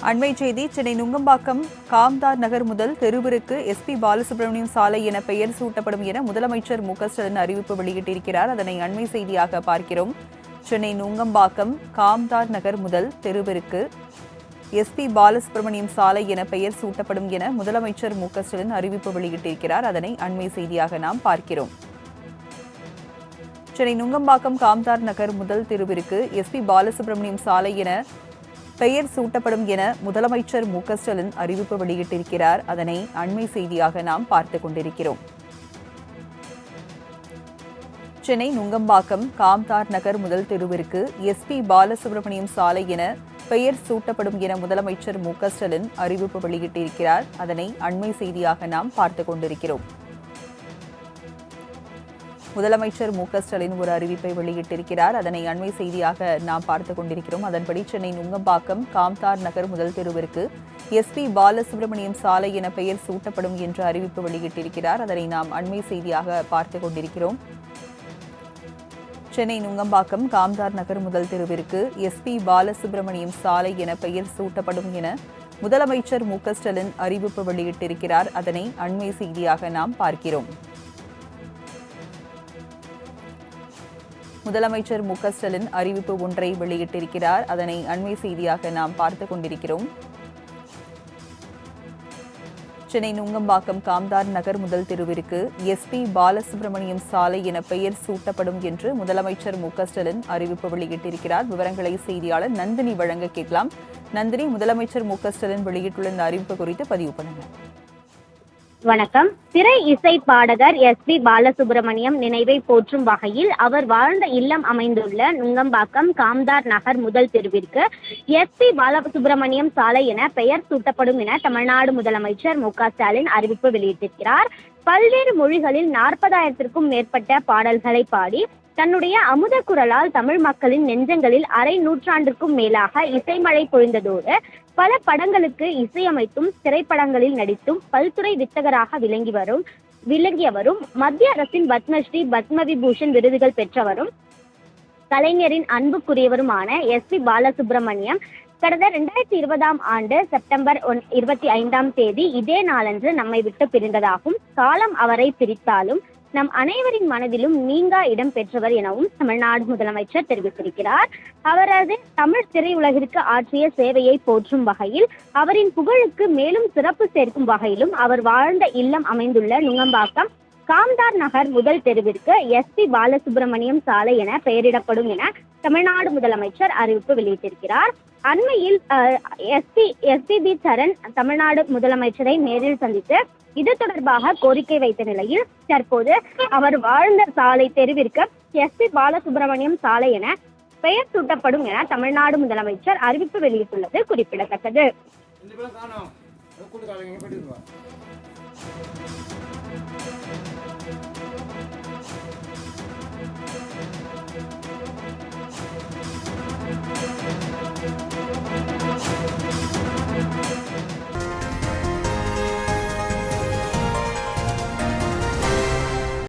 அண்மை செய்தி சென்னை நுங்கம்பாக்கம் காம்தார் நகர் முதல் தெருவிற்கு எஸ்பி பாலசுப்ரமணியம் சாலை என பெயர் சூட்டப்படும் என முதலமைச்சர் மு.க.ஸ்டாலின் அறிவிப்பு வெளியிட்டிருக்கிறார். அதனை அண்மை செய்தியாக பார்க்கிறோம். சென்னை நுங்கம்பாக்கம் காம்தார் நகர் முதல் தெருவிற்கு எஸ்பி பாலசுப்ரமணியம் சாலை என பெயர் சூட்டப்படும் என முதலமைச்சர் மு.க.ஸ்டாலின் அறிவிப்பு வெளியிட்டிருக்கிறார். அதனை அண்மை செய்தியாக நாம் பார்க்கிறோம். சென்னை நுங்கம்பாக்கம் காம்தார் நகர் முதல் தெருவிற்கு எஸ்பி பாலசுப்ரமணியம் சாலை என பெயர் சூட்டப்படும் என முதலமைச்சர் மு.க.ஸ்டாலின் அறிவிப்பு வெளியிட்டிருக்கிறார். அதனை அண்மை செய்தியாக நாம் பார்த்துக் கொண்டிருக்கிறோம். சென்னை நுங்கம்பாக்கம் காம்தார் நகர் முதல் தெருவிற்கு எஸ்பி பாலசுப்ரமணியம் சாலை என பெயர் சூட்டப்படும் என முதலமைச்சர் மு.க.ஸ்டாலின் அறிவிப்பு வெளியிட்டிருக்கிறார். அதனை அண்மை செய்தியாக நாம் பார்த்துக் கொண்டிருக்கிறோம். முதலமைச்சர் மு.க.ஸ்டாலின் ஒரு அறிவிப்பை வெளியிட்டிருக்கிறார். அதனை அண்மை செய்தியாக நாம் பார்த்துக் கொண்டிருக்கிறோம். அதன்படி சென்னை நுங்கம்பாக்கம் காம்தார் நகர் முதல் தெருவிற்கு எஸ்பி பாலசுப்ரமணியம் சாலை என பெயர் சூட்டப்படும் என்ற அறிவிப்பு வெளியிட்டிருக்கிறார். அதனை நாம் அண்மை செய்தியாக பார்த்துக் கொண்டிருக்கிறோம். சென்னை நுங்கம்பாக்கம் காம்தார் நகர் முதல் தெருவிற்கு எஸ்பி பாலசுப்ரமணியம் சாலை என பெயர் சூட்டப்படும் என முதலமைச்சர் மு.க.ஸ்டாலின் அறிவிப்பு வெளியிட்டிருக்கிறார். அதனை அண்மை செய்தியாக நாம் பார்க்கிறோம். முதலமைச்சர் மு.க.ஸ்டாலின் அறிவிப்பு ஒன்றை வெளியிட்டிருக்கிறார். அதனை அண்மை செய்தியாக நாம் பார்த்துக் கொண்டிருக்கிறோம். சென்னை நுங்கம்பாக்கம் காம்தார் நகர் முதல் தெருவிற்கு எஸ்பி பாலசுப்ரமணியம் சாலை என பெயர் சூட்டப்படும் என்று முதலமைச்சர் மு.க.ஸ்டாலின் அறிவிப்பு வெளியிட்டிருக்கிறார். விவரங்களை செய்தியாளர் நந்தினி வழங்க கேட்கலாம். நந்தினி, முதலமைச்சர் மு.க.ஸ்டாலின் வெளியிட்டுள்ள இந்த அறிவிப்பு குறித்து பதிவு பண்ணுங்க. வணக்கம். திரை இசை பாடகர் எஸ்பி பாலசுப்ரமணியம் நினைவை போற்றும் வகையில் அவர் வாழ்ந்த இல்லம் அமைந்துள்ள நுங்கம்பாக்கம் காம்தார் நகர் முதல் தெருவிற்கு எஸ்பி பாலசுப்ரமணியம் சாலை என பெயர் சூட்டப்படும் என தமிழ்நாடு முதலமைச்சர் மு.க.ஸ்டாலின் அறிவிப்பு வெளியிட்டிருக்கிறார். பல்வேறு மொழிகளில் 40,000க்கும் மேற்பட்ட பாடல்களை பாடி தன்னுடைய அமுத குரலால் தமிழ் மக்களின் நெஞ்சங்களில் அரை நூற்றாண்டிற்கும் மேலாக இசைமழை பொழிந்ததோடு பல படங்களுக்கு இசையமைத்தும் திரைப்படங்களில் நடித்தும் பல்துறை வித்தகராக விளங்கியவரும் மத்திய அரசின் பத்மஸ்ரீ பத்மவிபூஷன் விருதுகள் பெற்றவரும் கலைஞரின் அன்புக்குரியவருமான எஸ்பி பாலசுப்ரமணியம் கடந்த 2020ஆம் ஆண்டு செப்டம்பர் 25ஆம் தேதி இதே நாளன்று நம்மை விட்டு பிரிந்ததாகும். காலம் அவரை பிரித்தாலும் நம் அனைவரின் மனதிலும் நீங்கா இடம் பெற்றவர் எனவும் தமிழ்நாடு முதலமைச்சர் தெரிவித்திருக்கிறார். அவரது தமிழ் திரையுலகிற்கு ஆற்றிய சேவையை போற்றும் வகையில் அவரின் புகழுக்கு மேலும் சிறப்பு சேர்க்கும் வகையிலும் அவர் வாழ்ந்த இல்லம் அமைந்துள்ள நுங்கம்பாக்கம் காம்தார் நகர் முதல் தெருவிற்கு எஸ்பி பாலசுப்ரமணியம் சாலை என பெயரிடப்படும் என தமிழ்நாடு முதலமைச்சர் அறிவிப்பு வெளியிட்டிருக்கிறார். அண்மையில் எஸ்பிபி சரண் தமிழ்நாடு முதலமைச்சரை நேரில் சந்தித்து இது தொடர்பாக கோரிக்கை வைத்த நிலையில் தற்போது அவர் வாழ்ந்த சாலை தெருவிற்கு எஸ்பி பாலசுப்ரமணியம் சாலை என பெயர் சூட்டப்படும் என தமிழ்நாடு முதலமைச்சர் அறிவிப்பு வெளியிட்டுள்ளது குறிப்பிடத்தக்கது.